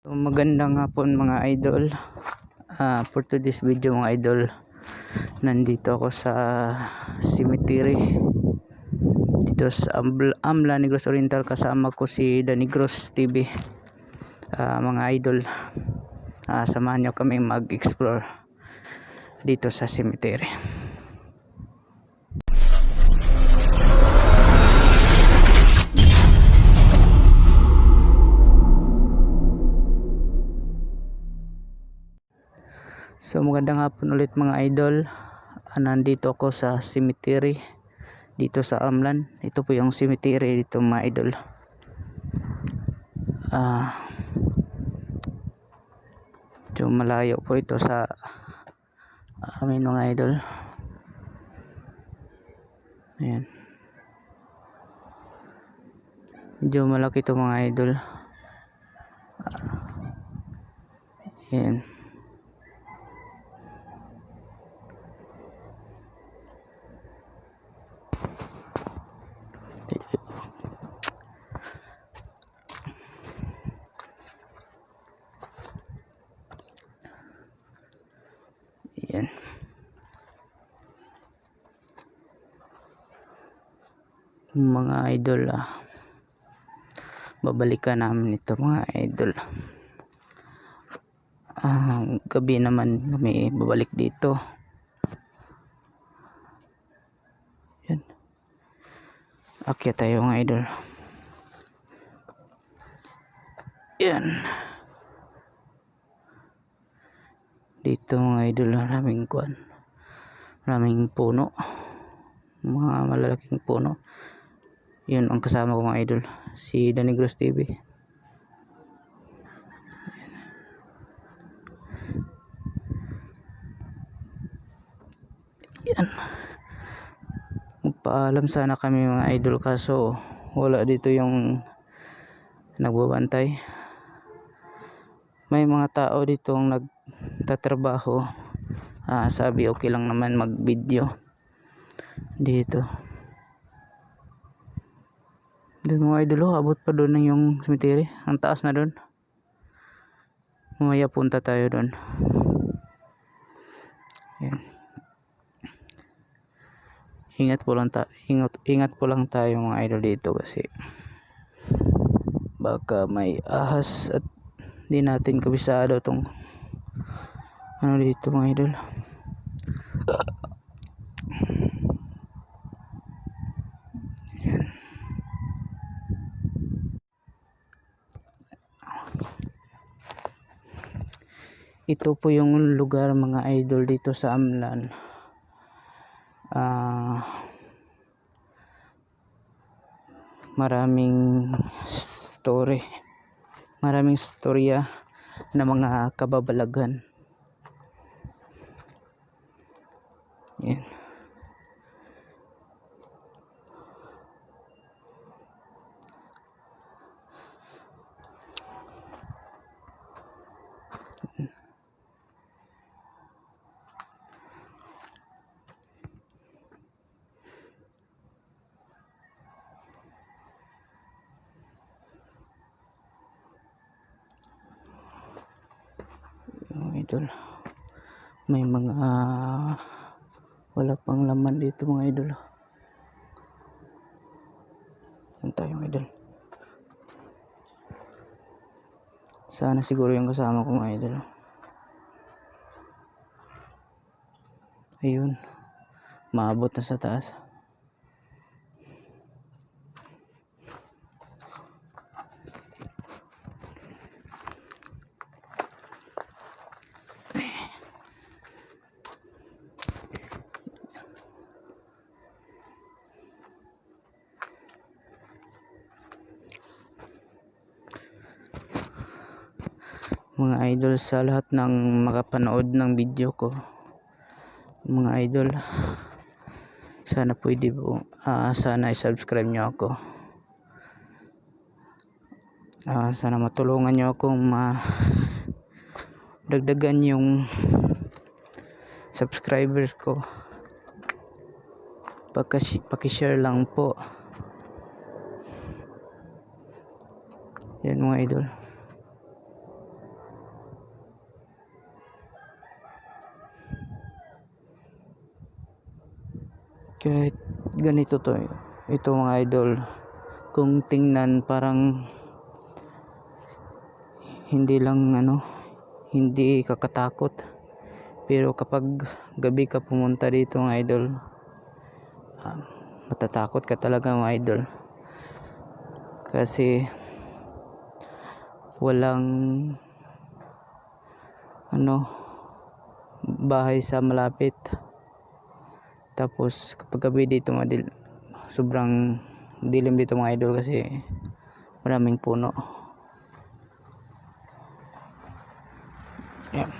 Magandang hapon mga idol. For today's video mga idol, nandito ako sa cemetery dito sa Amla Negros Oriental. Kasama ko si The Negros TV. Mga idol, samahan nyo kami mag-explore dito sa cemetery. So magandang hapon ulit mga idol. Nandito ako sa cemetery dito sa Amlan. Ito po yung cemetery dito mga idol. So malayo po ito sa amin mga idol. Ayan. Medyo malaki ito mga idol. Ayan. Ayan. Mga idol, babalikan namin ito mga idol. Gabi naman kami babalik dito. Yan. Akyat tayo mga idol. Yan. Dito mga idol, maraming puno, mga malalaking puno. Yun ang kasama ko mga idol, si The Negros TV. Yan. Magpaalam sana kami mga idol, kaso wala dito yung nagbabantay. May mga tao dito ang nagtatrabaho. Sabi okay lang naman mag video dito. Doon mga idol, abot pa doon ng yung cemetery. Ang taas na doon. Mamaya punta tayo doon. Yan. Ingat po lang tayo mga idol dito, kasi baka may ahas at di natin kabisado tong ano dito mga idol. Yan. Ito po yung lugar mga idol dito sa Amlan. Maraming storya na mga kababalagan. Yan. Idol, may mga wala pang laman dito mga idol. Yan tayo mga idol. Sana siguro yung kasama ko mga idol. Ayun, maabot na sa taas. Mga idol, sa lahat ng makapanood ng video ko mga idol, sana pwede po sana i-subscribe nyo ako. Sana matulungan nyo akong dagdagan yung subscribers ko. Paki-share lang po. Yan mga idol. Kahit ganito to, ito mga idol, kung tingnan parang hindi lang hindi kakatakot, pero kapag gabi ka pumunta dito mga idol, matatakot ka talaga mga idol, kasi walang bahay sa malapit. Tapos kapag gabi dito sobrang dilim dito mga idol, kasi maraming puno. Yan.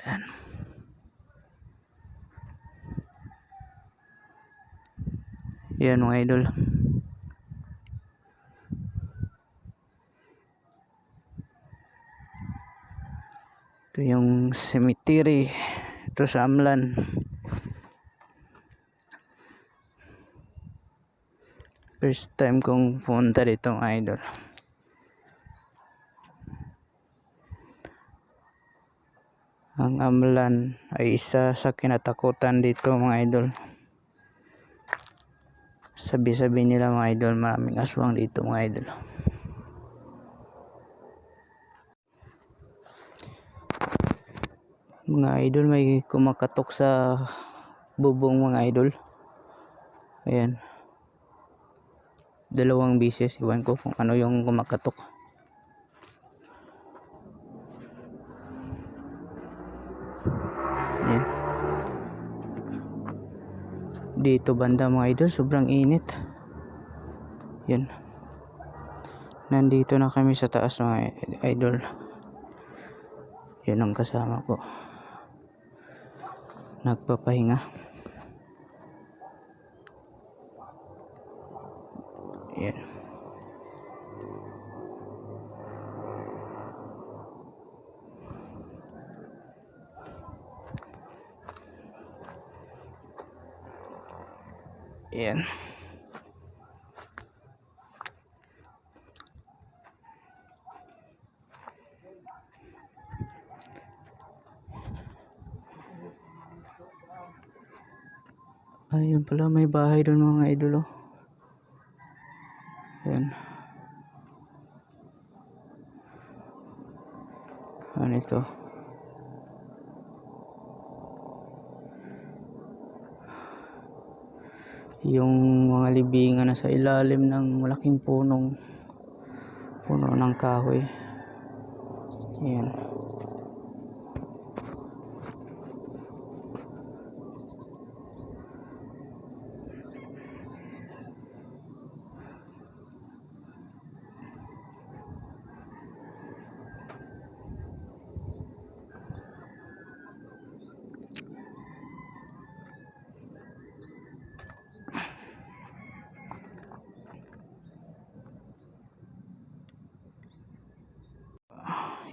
Yan. Yan mga idol. Ito yung cemetery ito sa Amlan. First time kong pumunta dito mga idol. Ang Amlan ay isa sa kinatakutan dito mga idol. Sabi-sabi nila mga idol, maraming aswang dito mga idol. Mga idol, may kumakatok sa bubong mga idol. Ayan. 2 beses, iwan ko kung ano yung kumakatok. Ayan. Dito banda mga idol, sobrang init. Yan. Nandito na kami sa taas mga idol. Yan ang kasama ko, nagpapahinga. Yan. Yan. Ayun pala, may bahay doon mga idol. Ayan. Ano ito? Yung mga libingan na sa ilalim ng malaking puno ng kahoy. Ayan.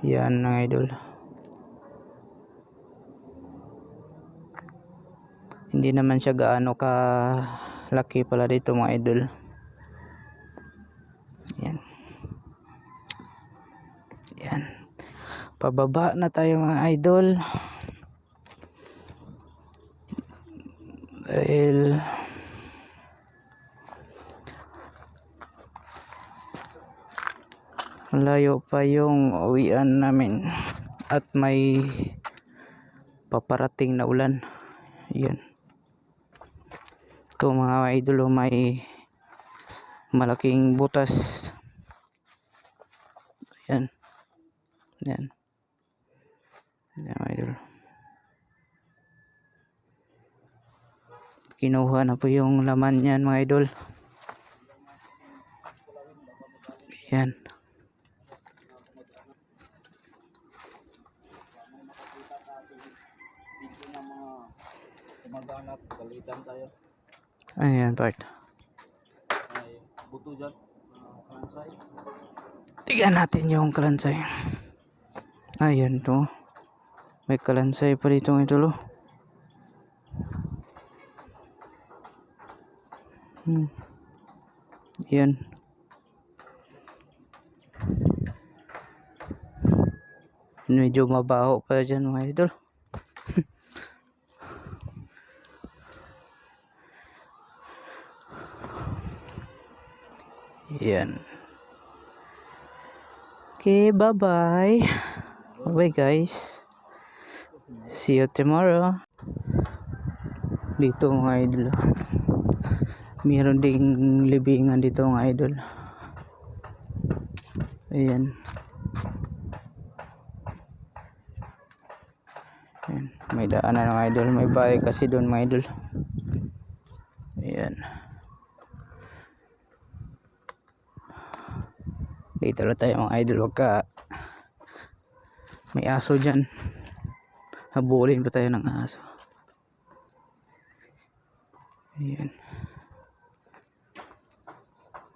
Yan mga idol. Hindi naman siya gaano ka laki pala dito mga idol. Yan. Yan. Pababa na tayo mga idol. Dahil malayo pa yung uwian namin at may paparating na ulan. Yan. Ito mga idol, may malaking butas. Yan. Yan. Yan mga idol. Kinuha na po yung laman niyan mga idol. Yan. Maghanap, galitan tayo. Ayan part. Ay, buto dyan. Kalansay. Tignan natin yung kalansay. Ayan to. May kalansay pa dito ng idol. Yan. Medyo mabaho pa dyan mga idol. Yan. Okay, bye-bye. Bye-bye guys. See you tomorrow. Dito mga idol. Meron ding libingan dito mga idol. Ayan. Ayan. May daanan mga idol. May bahay kasi doon mga idol. Ayan. Dito lang tayo mga idol. Wag ka. May aso dyan. Habulin pa tayo ng aso. Ayan.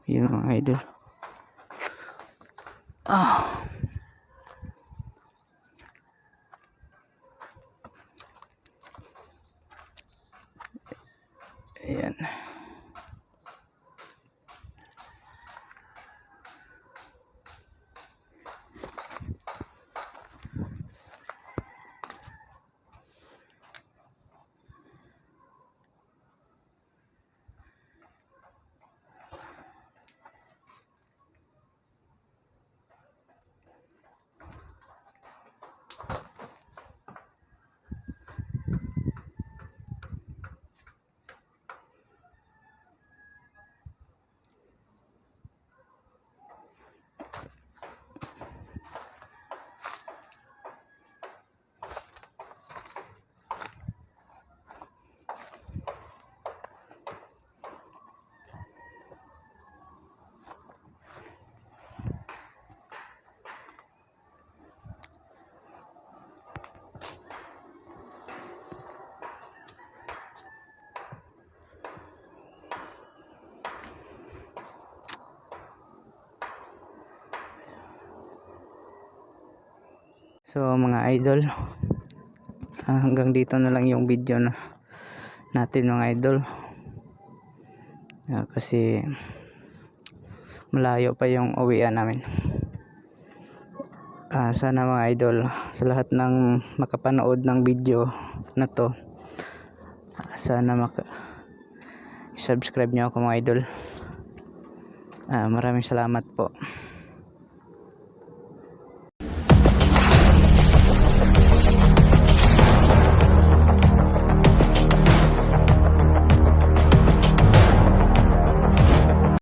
Ayan mga idol. Ayan. So mga idol, hanggang dito na lang yung video natin mga idol. Kasi malayo pa yung uwian namin. Sana mga idol, sa lahat ng makapanood ng video na to, sana subscribe nyo ako mga idol. Maraming salamat po.